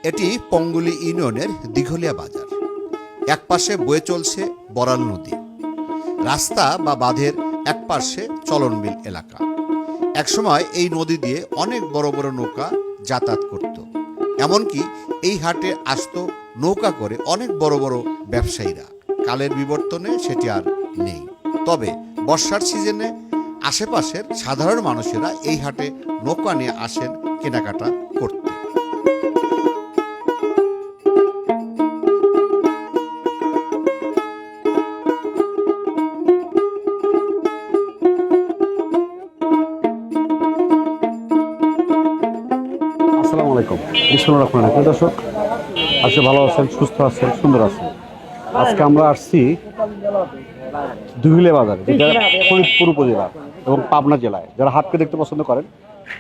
এটি পঙ্গুলি ইউনিয়নের দিঘলিয়া বাজার। এক পাশে বয়ে চলছে বরাল নদী। রাস্তা বা বাঁধের এক পাশে চলনবিল এলাকা। একসময় এই নদী দিয়ে অনেক বড় বড় নৌকা যাতায়াত করত। এমনকি এই হাটে আসত নৌকা করে অনেক বড় বড় ব্যবসায়ীরা। কালের বিবর্তনে সেটি আর নেই। তবে বর্ষার সিজনে আশেপাশের সাধারণ মানুষেরা এই হাটে নৌকা নিয়ে আসেন কেনাকাটা করতে। আসসালামু আলাইকুম। বিসমুল্লাহ রহমান রহিম। দর্শক, আসলে ভালো আছেন, সুস্থ আছেন, সুন্দর আছেন। আজকে আমরা আসছি দিঘলিয়া বাজার, যেটা ফরিদপুর উপজেলা এবং পাবনা জেলায়। যারা হাটকে দেখতে পছন্দ করেন,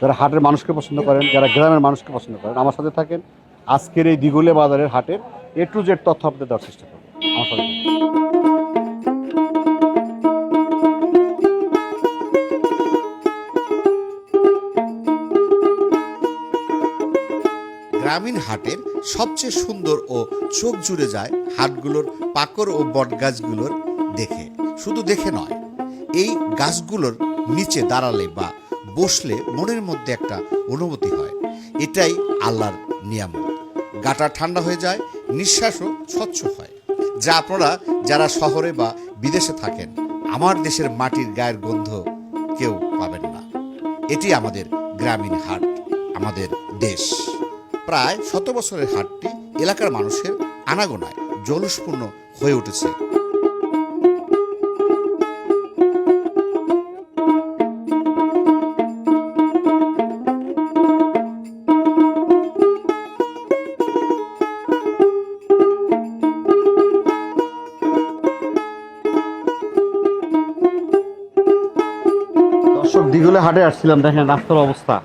যারা হাটের মানুষকে পছন্দ করেন, যারা গ্রামের মানুষকে পছন্দ করেন, আমার সাথে থাকেন। আজকের এই দিঘলিয়া বাজারের হাটের A to Z তথ্য আপনাদের দেওয়ার চেষ্টা করবো। আমার সাথে গ্রামীণ হাটের সবচেয়ে সুন্দর ও চোখ জুড়ে যায় হাটগুলোর পাকড় ও বটগাছগুলোর দেখে। শুধু দেখে নয়, এই গাছগুলোর নিচে দাঁড়ালে বা বসলে মনের মধ্যে একটা অনুভূতি হয়। এটাই আল্লাহর নিয়ামত। গাটা ঠান্ডা হয়ে যায়, নিঃশ্বাসও স্বচ্ছ হয়, যা আপনারা যারা শহরে বা বিদেশে থাকেন আমার দেশের মাটির গায়ের গন্ধ কেউ পাবেন না। এটি আমাদের গ্রামীণ হাট, আমাদের দেশ। প্রায় 100 বছরের হাটটি এলাকার মানুষের আনাগোনায় জলুসপূর্ণ হয়ে উঠেছে। দর্শক, দিঘলিয়া হাটে আসছিলাম, দেখেন রাস্তার অবস্থা।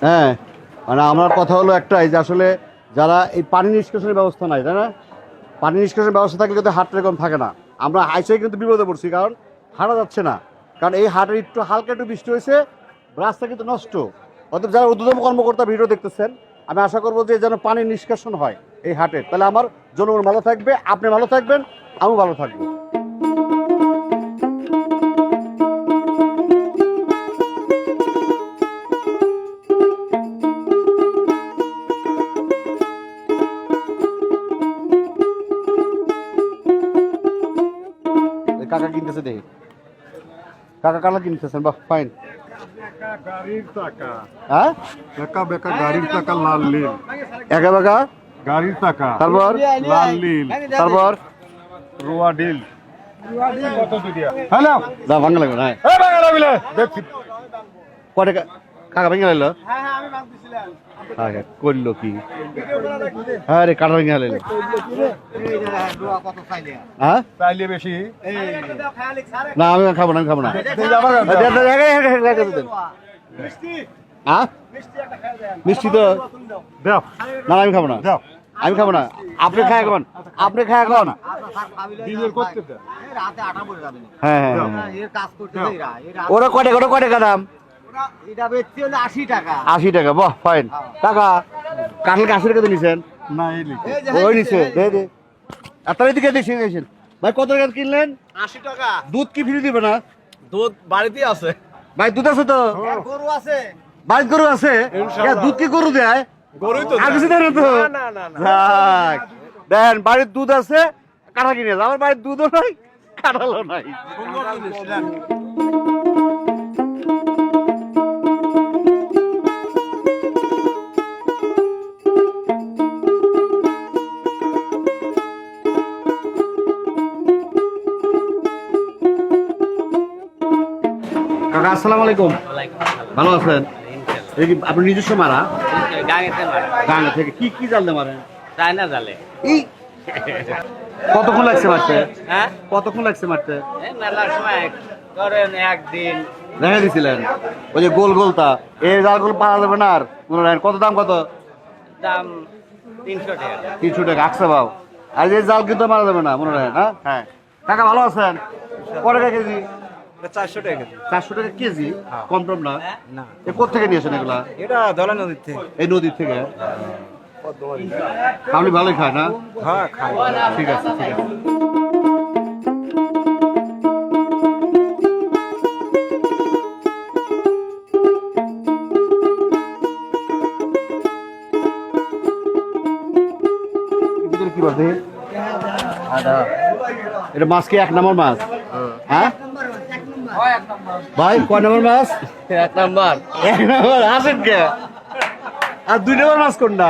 হ্যাঁ, মানে আমার কথা হলো একটাই, যে আসলে যারা এই পানি নিষ্কাশনের ব্যবস্থা নাই, তাই না? পানি নিষ্কাশনের ব্যবস্থা থাকলে কিন্তু হাট এরকম থাকে না। আমরা আইসে কিন্তু বিপদে পড়ছি, কারণ হাঁটা যাচ্ছে না। কারণ এই হাটের একটু হালকা একটু বৃষ্টি হয়েছে, রাস্তা কিন্তু নষ্ট। অর্থাৎ যারা ঊর্ধ্বতম কর্মকর্তা ভিডিও দেখতেছেন, আমি আশা করবো যে যেন পানি নিষ্কাশন হয় এই হাটের, তাহলে আমার জনগণ ভালো থাকবে, আপনি ভালো থাকবেন, আমিও ভালো থাকবো। কাকা কিনতেছে, দেখি কাকা কালা কিনতেছেন। বাহ, ফাইন। গাড়ির টাকা, হ্যাঁ, বেকা বেকা গাড়ির টাকা, লাল নীল একা বেকা, গাড়ির টাকা, তারপর লাল নীল, তারপর রোয়া ডিল। কত দিয়া? হ্যালো, না ভাঙা লাগবে না। এ বাঙালা মিলে দেখছি। কটে কাকা ভেঙে লাইলো? হ্যাঁ হ্যাঁ, করলো কি? হ্যাঁ রে, কাটা ভেঙে লাইলো। হ্যাঁ, চাইলে বেশি। না আমি খাবো না, আমি খাবো না। হ্যাঁ, মিষ্টি তো দাও না, আমি খাবো না, দাও। আমি খাবো না। আপনি খায় এখন, আপনি খায় এখন। ডিলের করতে দাও। হ্যাঁ হ্যাঁ, ওরা কটে কটে কটে দাম? 80 টাকা। বাহ, ফাইন। টাকা কাঁঠাল গাছের কত নিছেন? না এই লিখে ওই নিছে, দে দে। আপনার এদিকে দেখছেন ভাই, কত টাকা কিনলেন? 80 টাকা। দুধ কি ফ্রি দিবে না? দুধ বাড়িতেই আছে। ভাই দুধ আছে তো? গরু আছে। ভাই গরু আছে? ইনশাআল্লাহ। দুধ কি গরু দেয়? গরুই তো আর কিছু দেয় না তো? না না না। যাক, দেন বাড়ির দুধ আছে, কাঁঠাল কিনে আমার বাড়ির দুধও নাই, কাঁঠালও নাই। সুন্দর জিনিস দেন। কাকা আসসালামু আলাইকুম। ভালো আছেন? এই কি আপনি নিজস্ব মারা? গাঙেতে মারে। গাঙ্গা থেকে কি কি জাল দিয়ে মারেন? চায়না জালে। এই কতক্ষণ লাগছে মারতে? হ্যাঁ, কতক্ষণ লাগছে মারতে? এই মেলার সময় ধরেন একদিন। দেখা দিছিলেন ওই যে গোল গোলটা, এই জালগুলো পাওয়া যাবে না আর? মনে রাখেন কত দাম? কত দাম 300 টাকা। 300 টাকা আকসা পাও। আর এই জাল কিন্তু মারা যাবে না, মনে রাখেন। হ্যাঁ হ্যাঁ, কাকা ভালো আছেন? কত টাকা কেজি? 400 টাকা। 400 টাকা কেজি? কম টম না? এ কোথা থেকে নিয়েছেন এগুলা? এটা ধলা নদীর থেকে। এই নদীর থেকে? আপনি ভালোই খায় না? হ্যাঁ খাই ঠিক আছে ঠিক আছে। ভিতরে কি মাছ দেখি? এটা মাছ কি 1 নম্বর মাছ? হ্যাঁ ভাই কয় নম্বর মাছ? 1 নাম্বার 1 নম্বর আসেন কে? আর 2 নম্বর মাছ কোনটা?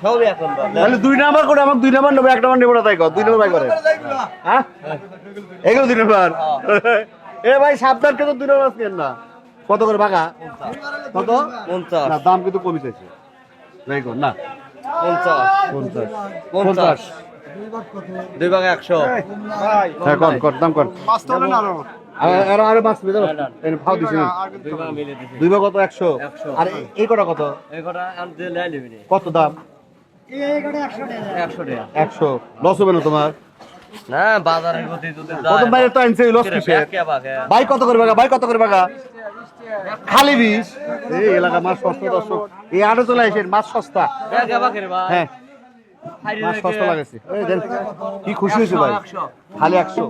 সবই 1 নাম্বার তাহলে 2 নাম্বার করে আমাকে 2 নাম্বার নেবো 1 নাম্বার নেবো না তাই কর 2 নাম্বার ভাই করে হ্যাঁ এগুলো 2 নাম্বার এ ভাই সাবধান কিন্তু 2 নাম্বার মাছ কেন না কত করে বাঘা কত 50 না দাম কিন্তু কমে যাচ্ছে ভাই কর না 50 50 50 2 ভাগে 100 হ্যাঁ কর দাম কর মাছ তো না আরো আর আর মাছ মিলে দাও এই ফাও দিছি 2 ভাগ মিলে দিছি 2 ভাগ কত 100 আর এই কটা কত এই কটা আম দিয়ে লাই নিবি নি কত দাম 100 টাকা 100 লস হবে না তোমার না বাজারের গতি যদি কত বাইরে তো আনছে লস কিসে ভাই কত করে বাগা ভাই কত করে বাগা খালি 20 এই এলাকা মাছ সস্তা দর্শক এই আড়ে চলে আসেন মাছ সস্তা হ্যাঁ মাছ সস্তা লাগাইছে এই দেন কি খুশি হয়েছে ভাই খালি 100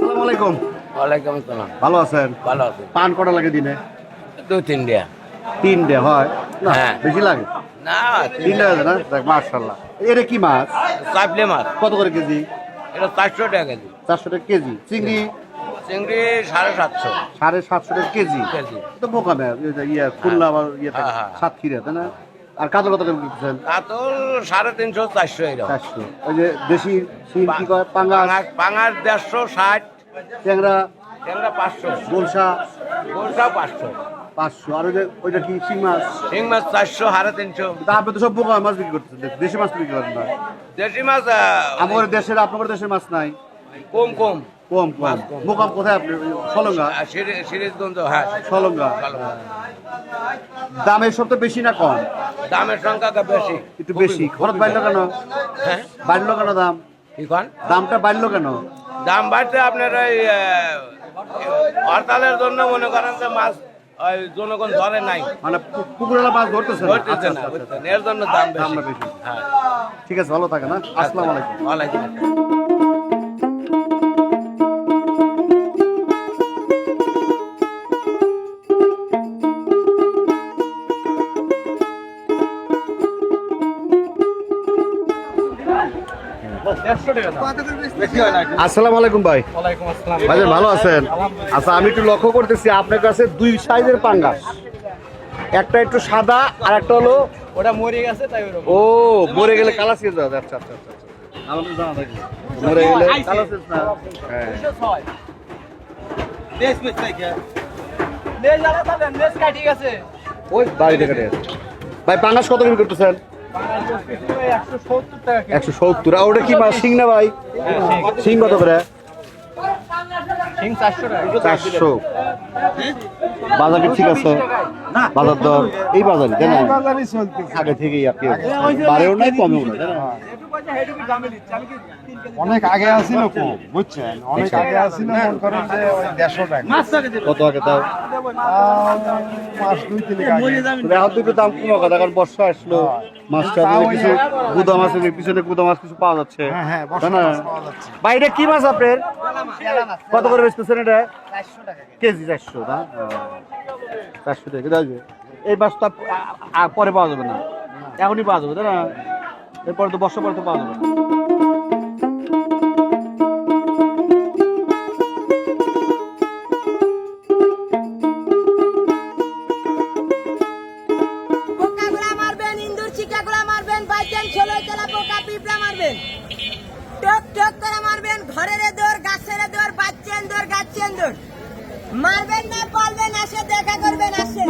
আসসালামু আলাইকুম ওয়ালাইকুম আসসালাম ভালো আছেন ভালো আছে পান কটা লাগে দিনে 2-3 টাকা 3 ডে হয় না হ্যাঁ। বেশি লাগে না 3 ডে না দেখ মাশাআল্লাহ এটা কি মাছ কাপলে মাছ কত করে কেজি এটা 400 টাকা কেজি 400 টাকা কেজি চিংড়ি চিংড়ি 750 750 টাকা কেজি কেজি তো বোকা না ইয়া খুলনা আবার ইয়ে থাকে হ্যাঁ। সাতক্ষীরা তাই না আর কাতল কত করে দিচ্ছেন কাতল 350 400 এরকম 400 ওই যে দেশি শিম কি কয় পাঙ্গাস পাঙার 160 ট্যাংরা ট্যাংরা 500 গোলসা গোলসা 500 500 আর ওই যে ওইটা কি শিং মাছ শিং মাছ 400 350 তা আপনি তো সব বোকা মাছ বিক্রি করতেছেন দেশি মাছ বিক্রি করেন না দেশি মাছ আমাদের দেশের আপনাদের দেশের মাছ নাই কম কম কম কম মোকাম কোথায় আপনি সলঙ্গা সিরিজগঞ্জ হ্যাঁ সলঙ্গা ভালো। দাম এই সপ্তাহে বেশি না কম দামের সংখ্যা বেশি একটু বেশি খরচ বাড়লো কেন হ্যাঁ বাড়লো কেন দাম কি কন দামটা বাড়লো কেন দাম বাড়তে আপনার ওই হরতালের জন্য মনে করেন যে মাছ ওই জনগণ ধরে নাই মানে পুকুরেলা মাছ ধরতেছে না? ধরতেছে আচ্ছা, না আচ্ছা, বুঝছেন? এর জন্য দাম দামটা বেশি বেশি হ্যাঁ ঠিক আছে ভালো থাকে না আসসালামু আলাইকুম ওয়ালাইকুম আসসালাম। আসসালামু আলাইকুম ভাই ভাই ভালো আছেন আচ্ছা আমি একটু লক্ষ্য করতেছি আপনার কাছে 2 সাইজের পাঙ্গাস একটা একটু সাদা আর একটা হলো ওটা মরে গেছে তাই ওরকম ও মরে গেলে কালার চেঞ্জ হবে আচ্ছা আচ্ছা আচ্ছা আমার তো জানা থাকে মরে গেলে কালার চেঞ্জ না হ্যাঁ ওই বাড়ি থেকে ভাই পাঙ্গাস কত কিলো করতেছেন 170 আর ওটা কি মাছ শিং না ভাই শিং কত করে 400 বাজার কি ঠিক আছে বাজার দর এই বাজারই তাই না বাজারই চলতেছে আগে থেকেই আপনি বাড়েও নাই কমেও নাই তাই না? অনেক আগে আসিল কম বুঝছেন অনেক আগে আসিল মনে করেন যে ওই 150 টাকা কত আগে তাও মাস 2-3 আগে তবে এখন তো একটু দাম কমে কথা কারণ বর্ষা আসলো মাছটা তাও কিছু গুদা মাছের পিছনে গুদা মাছ কিছু পাওয়া যাচ্ছে হ্যাঁ হ্যাঁ তাই না বর্ষা পাওয়া যাচ্ছে বাইরে কি মাছ আপনার কত করে বেচতেছেন এটা কেজি 400 না 400 টাকা দাও এই মাছটা পরে পাওয়া যাবে না এখনই পাওয়া যাবে তাই না এরপরে তো বর্ষা পরে তো পাওয়া যাবে না পোকাগুলা মারবেন ইন্দুর চিকাগুলা মারবেন বাইচান ছোলই তেলা পোকা পিঁপড়া মারবেন টক টক করে মারবেন ঘরের দৌড় গাছের দৌড় বাচ্চেন দৌড় গাছেন দৌড় মারবেন না পালবেন আসে দেখা করবেন আসে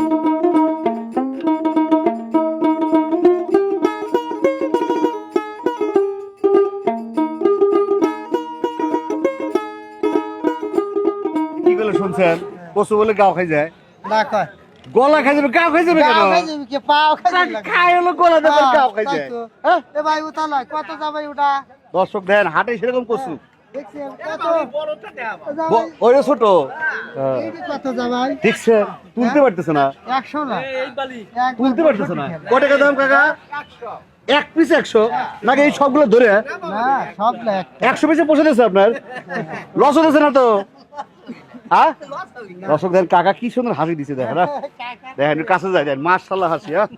কি বলে শুনছেন কচু বলে গাও খাই যায় না কয় গলা খাই যাবে, গাও খাই যাবে কেন? গাও খাই যাবে কি, পাও খাই যাবে লাগে। খাই হলো গলা দেবে, গাও খাই তাই যায়। তো। হ্যাঁ? এ ভাই ওটা লয়, কত যাবে ওটা? দর্শক দেন হাটে সেরকম কচু, দেখছেন কত? যাবে, ওইটা ছোট। হ্যাঁ। এইটা কত যাবে? দেখছে তুলতে পারতেছে না, 100 না। এক তুলতে পারতেছে না। কত টাকা দাম কাকা? এক পিস 100 নাকি এই সবগুলো ধরে না, সব না এক। 100 পিসে পৌঁছে দিয়েছে আপনার? লস হতেছে না তো? হ্যাঁ দর্শক দেন কাকা কি সুন্দর হাসি দিছে, দেখেন না? দেখেন একটু কাছে যায়, দেখেন মাশাআল্লাহ হাসি। হ্যাঁ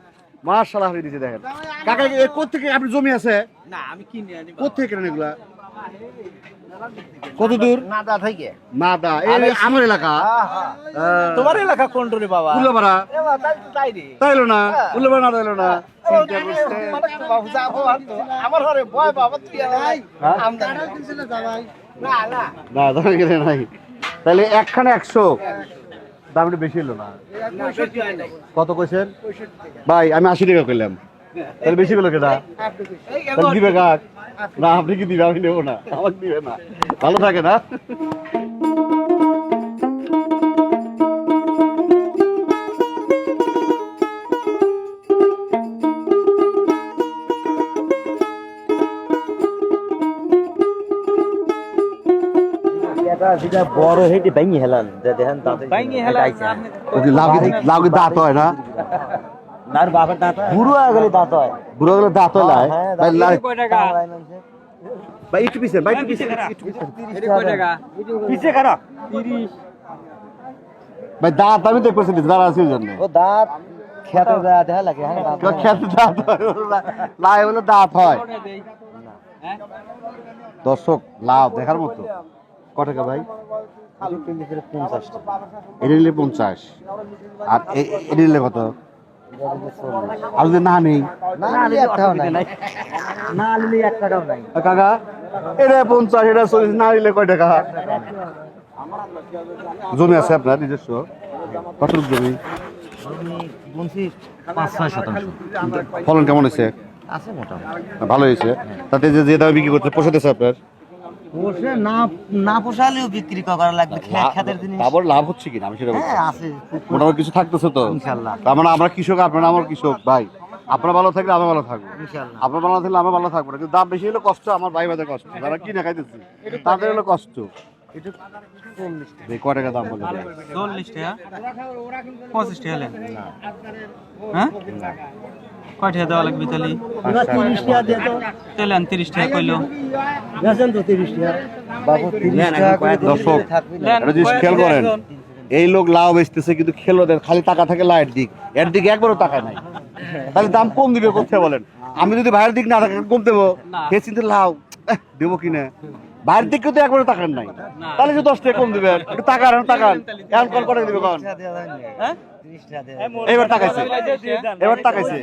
মাশাআল্লাহ হাসি দিছে, দেখেন কাকা কোথেকে আপনি জমি আছে? না আমি কিনে আনি কোথেকে কেনেন এগুলা? কত দূর? নাদা থেকে। নাদা, এই আমার এলাকা। হ্যাঁ। তোমার এলাকা কোনটা রে বাবা উল্লাপাড়া এবার তাই রে তাইলো না, উল্লাপাড়া না তাইলো না। বাবু যাবো আর তো আমার ঘরে ভয় বাবা তুই হ্যাঁ? আমদানি আরো কিছু না যাবে। না না না দাম গেলে নাই, তাহলে একখানে 100 দাম একটু বেশি হলো না? কত কইছেন ভাই? আমি 80 টাকা কইলাম, তাহলে বেশি হলো কেটা? তাহলে দিবে কাক? না আপনি কি দিবে? আমি নেবো না, আমাকে দিবে না। ভালো থাকে না? বড় হেঁটে ভেঙে হেলান দেখেন বাইঙ্গি হেলা লাউ দাঁত হয় না? আর বাপের দাঁত বুড়ো হয়ে গেলে দাঁত হয় বুড়ো গেলে দাঁত হয় লাই? কয় টাকা ভাই একটু পিছে, ভাই একটু পিছে, একটু পিছে। এটা কয় টাকা পিছে খারাপ 30 ভাই, দাঁত আমি দেখতেছি দাঁড়া আছে ওই জন্য। ও দাঁত খেতে যায় দেখা লাগে হ্যাঁ দাঁত হয়। খেতে দাঁত হয়, লাই বলে দাঁত হয়। দর্শক লাভ দেখার মতো। ক টাকা ভাই? 50 টাকা এটা নিলে 50, আর এটা নিলে কত? আর যদি না নেই না নিলে একটাও নাই না নিলে 1 টাকাও নাই কাকা, এটা 50, এটা 40, না নিলে কয় টাকা? জমি আছে আপনার নিজস্ব? কতটুকু জমি? বলছি 5-6 শতাংশ ফলন কেমন হয়েছে? আছে মোটামুটি ভালো হয়েছে। তাতে যে দামে বিক্রি করতে পোষাতেছে আপনার? পোষে না না পোষালেও বিক্রি করা লাগবে খেতের জিনিস তারপর লাভ হচ্ছে কিনা আমি সেটা বলছি। হ্যাঁ আছে মোটামুটি কিছু থাকতেছে তো ইনশাআল্লাহ। তার মানে আমরা কৃষক, আপনারা আমার কৃষক ভাই। আপনারা ভালো থাকলে আমরা ভালো থাকবো, ইনশাআল্লাহ। আপনারা ভালো থাকলে আমরা ভালো থাকবো না। কিন্তু দাম বেশি হলে কষ্ট, আমার ভাই ভাইদের কষ্ট, যারা কিনে খাইতেছি তাদের হলো কষ্ট। এই ক টাকা দাম বলে? 40 টাকা 25 টাকা নেন হ্যাঁ কয় টাকা দেওয়া লাগবে তাহলে 30 টাকা দিয়ে দাও তাহলে 30 টাকা কইলো বেচেন তো 30 টাকা বাবু 30 টাকা করে দর্শক থাকবে এটা যদি খেয়াল করেন, এই লোক লাউ বেচতেছে কিন্তু খেলো দেন খালি টাকা থাকে লাইট দিক, এর দিকে একবারও টাকা নাই। তাহলে দাম কম দিবে কোথায় বলেন? আমি যদি ভাইয়ের দিক না টাকা কম দেবো, সে চিন্তা লাউ দেবো কিনা? বাইরের দিকে তো একবারও টাকা নাই, তাহলে যে 10 টাকা কম দিবে। একটু টাকা আন, টাকা এখন কল করে দিবে কখন? হ্যাঁ 30 টাকা দিয়ে এবার টাকাইছে, এবার টাকাইছে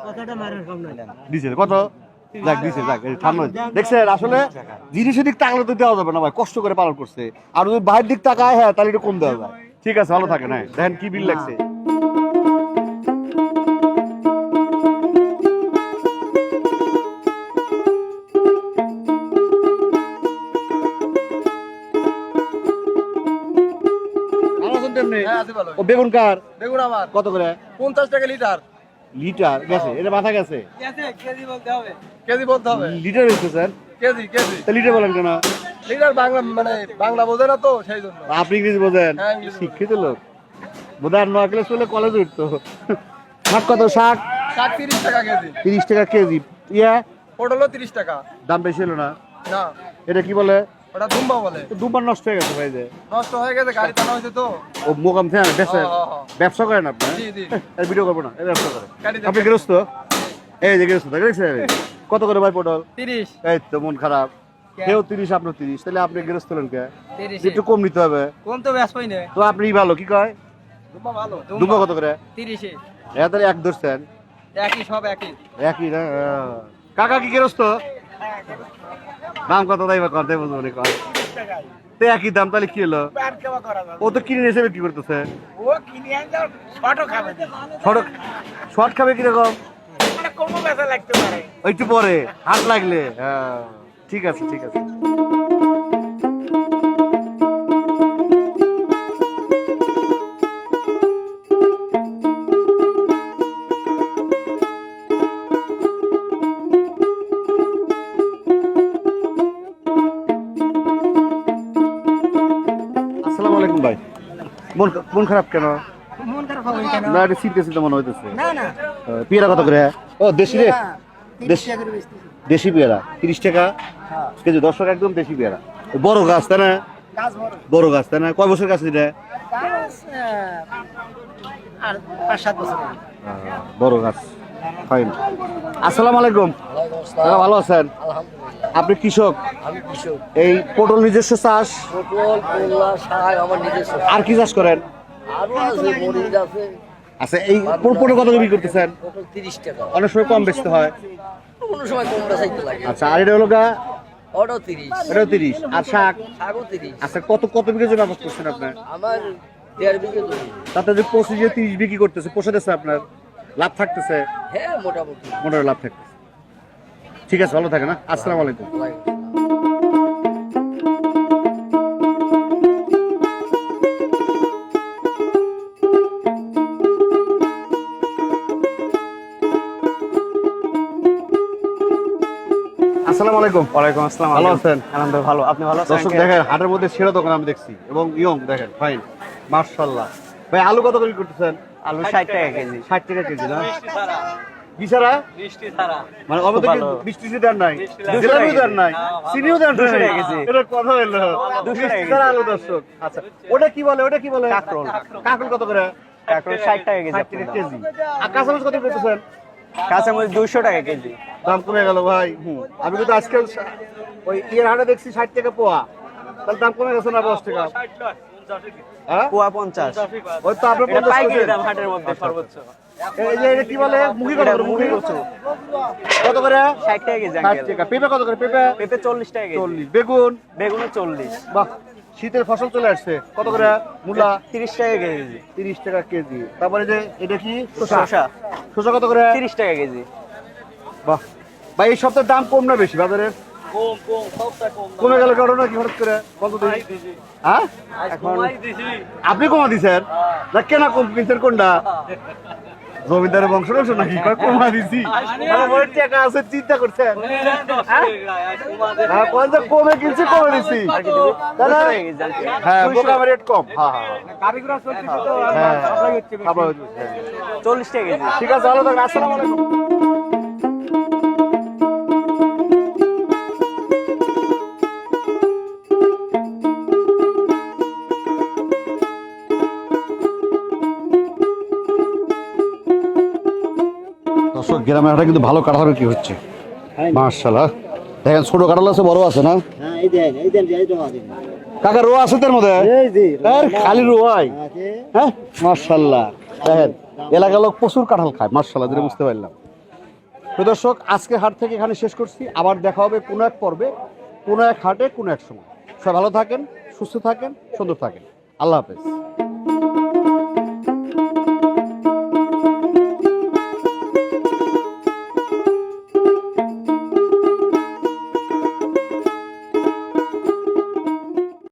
কথাটা মারের কম নাই দিছে কত? যাক দিছে, যাক ঠান্ডা দেখছেন। আসলে জিনিসের দিক টাকা তো দেওয়া যাবে না ভাই, কষ্ট করে পালন করছে। আর যদি বাইরের দিক টাকা হ্যাঁ তাহলে একটু কম দেওয়া যায়। ঠিক আছে, ভালো থাকে না? দেখেন কি বিল লাগছে। ও বেগুন কার? দেখুন আমার কত করে? 50 টাকা লিটার লিটার গেছে, এটা মাথা গেছে। কেজি বলতে হবে কেজি বলতে হবে লিটার হয়েছে স্যার, কেজি কেজি তা লিটার বলেন কেন? লিটার বাংলা মানে বাংলা বোঝে না তো সেই জন্য আপনি ইংরেজি বোঝেন? হ্যাঁ, ইংরেজি শিক্ষিত লোক বোধ হয় 9 ক্লাস হলে কলেজ উঠতো। শাক কত? শাক শাক 30 টাকা কেজি 30 টাকা কেজি। ইয়া পটলও 30 টাকা দাম বেশি হলো না? না এটা কি বলে? ওটা দুম্বা বলে দুবার নষ্ট হয়ে গেছে ভাই যে। নষ্ট হয়ে গেছে গাড়ি টানা হয়েছে তো ও মোকাম থেকে আনে, বেচেন? হ্যাঁ, হ্যাঁ। ব্যবসা করেন আপনি? জি, জি। এই ভিডিও করবো না, এই ব্যবসা করেন। গাড়ি দেখে। আপনি গৃহস্থ? এই যে গৃহস্থ দেখছেন? কত করে ভাই পটল? 30 এই তো মন খারাপ, কে? কেউ 30 আপনার 30, তাহলে আপনি গৃহস্থ হলেন কে? 30 একটু কম নিতে হবে কোন তো ব্যাস পাই না তো। আপনি ভালো কি কয়? দুম্বা ভালো দুটো কত করে? 30 তাহলে এক ধরছেন একই সব একই একই না? কাকা কি গৃহস্থ? দাম কত তাই বা করতে বুঝবো না কয় তো একই দাম, তাহলে কি হলো? আর কেবা করা যাবে ও তো কিনে হিসেবে কি করতেছে? ও কিনে আনলে ফটো খাবে সড়ক শর্ট খাবে কিরকম? মানে কমও বেচা লাগতে পারে একটু পরে হাত লাগলে। হ্যাঁ ঠিক আছে, ঠিক আছে। আসসালামু আলাইকুম ভাই। মন খারাপ কেন? মন খারাপ হবে কেন? না এটা শীত গেছে মনে হইতেছে। না না পেয়ারা কত করে? ও দেশি রে, 30 টাকা করে বেচতেছি। দেশি পেয়ারা 30 টাকা কেজি। দর্শক একদম দেশি পেয়ারা, বড় গাছ তাই না? গাছ বড়। বড় গাছ তাই না? কয় বছর গাছ এটা? গাছ আর 5-7 বছর হবে। বড় গাছ। ফাইন। আসসালামু আলাইকুম। দাদা ভালো আছেন? আপনি কৃষক? আমি কৃষক। এই পটল নিজস্ব চাষ? পটল, কলা, শাক আমার নিজস্ব। আর কি চাষ করেন? আরো আছে, মরিচ আছে। আচ্ছা, এই পটল কত বিক্রি করতেছেন? পটল 30 টাকা। অনেক সময় কম বেচতে হয়। কোনো সময় কম বেচাইতে লাগে। আচ্ছা, আর এটা হলো গা, ওটাও 30। এটাও 30। আর শাক? শাকও 30। আচ্ছা, কত বিঘা জমি আবাদ করছেন আপনার? আমার 1.5 বিঘে জমি। তাতে যে 25 30 বিক্রি করতেছে, পোষাতেছে আপনার? লাভ থাকতেছে? হ্যাঁ, মোটামুটি। মোটামুটি লাভ থাকতেছে। ঠিক আছে, ভালো থাকে না। আসসালামু আলাইকুম। আসসালামু আলাইকুম। ওয়ালাইকুম আসসালাম। ভালো আছেন? আলহামদুলিল্লাহ ভালো। আপনি ভালো আছেন? দর্শক দেখেন, হাটের মধ্যে সেরা দোকান আমি দেখছি, এবং ইয়ং দেখেন, ফাইন, মাশাআল্লাহ। ভাই আলু কত করে করতেছেন? আলু 60 টাকা কেজি। 60 টাকা কেজি না? বিছারা মানে আমাদের কি বৃষ্টি দেন নাই, জিলাপি দেন নাই, চিনিও দেন 200 টাকা কেজি। এটা কথা হলো 200 টাকা বিছারা আলু। দর্শক আচ্ছা, ওটা কি বলে? ওটা কি বলে? কাকরোল। কাকরোল কত করে? কাকরোল 60 টাকা কেজি। 60 টাকা কেজি। আর কাঁচামরিচ কত করতেছেন? কাঁচামরিচ 200 টাকা কেজি। দাম কমে গেল ভাই। আমি কিন্তু আজকে ওই ইয়ের হাটে দেখছি 60 টাকা পোয়া, তাহলে দাম কমে গেছে না 10 টাকা? হ্যাঁ, পোয়া 50। ওই তো আপনার এটা 50 পাইকারি করছেন। দাম হাটের মধ্যে সর্বোচ্চ। এই যে এটা কি বলে? মুখি কত করে? মুখি কচু কত করে? 60 টাকা কেজি 60 আঙ্কেল। টাকা। পেঁপে কত করে? পেঁপে পেঁপে 40 টাকা কেজি। 40। বেগুন? বেগুনও 40। বাহ, শীতের ফসল চলে আসছে। কত করে? মূলা 30 টাকা কেজি। 30 টাকা কেজি। তারপরে যে এটা কি? শসা শসা কত করে? 30 টাকা কেজি। বাহ ভাই, এই সপ্তাহের দাম কম না বেশি বাজারে? কমে গেল ঘটনা কি হঠাৎ করে? কত দিন? হ্যাঁ, এখন আপনি কমা দিছেন না? কেনা কম কিনছেন কোনটা? জমিদারের বংশ নাকি? কমা দিছি আমার টাকা আছে, চিন্তা করছেন? হ্যাঁ, কোন যে কমে কিনছি, কমে দিছি। হ্যাঁ, বোকামের রেট কম। হ্যাঁ হ্যাঁ হ্যাঁ, আপনার হচ্ছে। 40 টাকা কেজি। ঠিক আছে, ভালো থাকবেন। আসসালামু আলাইকুম। দর্শক, গ্রামের হাটে কিন্তু ভালো কাঁঠাল কি হচ্ছে, মাশাআল্লাহ। দেখেন, ছোট কাঁঠাল আছে, বড় আছে না? হ্যাঁ, এই দেন এই জমা দিন। কাকা রোয়া আছে তার মধ্যে? এই জি আর খালি রোয়াই। আছে। হ্যাঁ, মাশাআল্লাহ। দেখেন, এলাকার লোক প্রচুর কাঁঠাল খায়, মাশাআল্লাহ, যেটা বুঝতে পারলাম। তো দর্শক, আজকে হাট থেকে এখানে শেষ করছি। আবার দেখা হবে কোনো এক পর্বে, কোনো এক হাটে, কোনো এক সময়। সবাই ভালো থাকেন, সুস্থ থাকেন, সুন্দর থাকেন। আল্লাহ হাফেজ।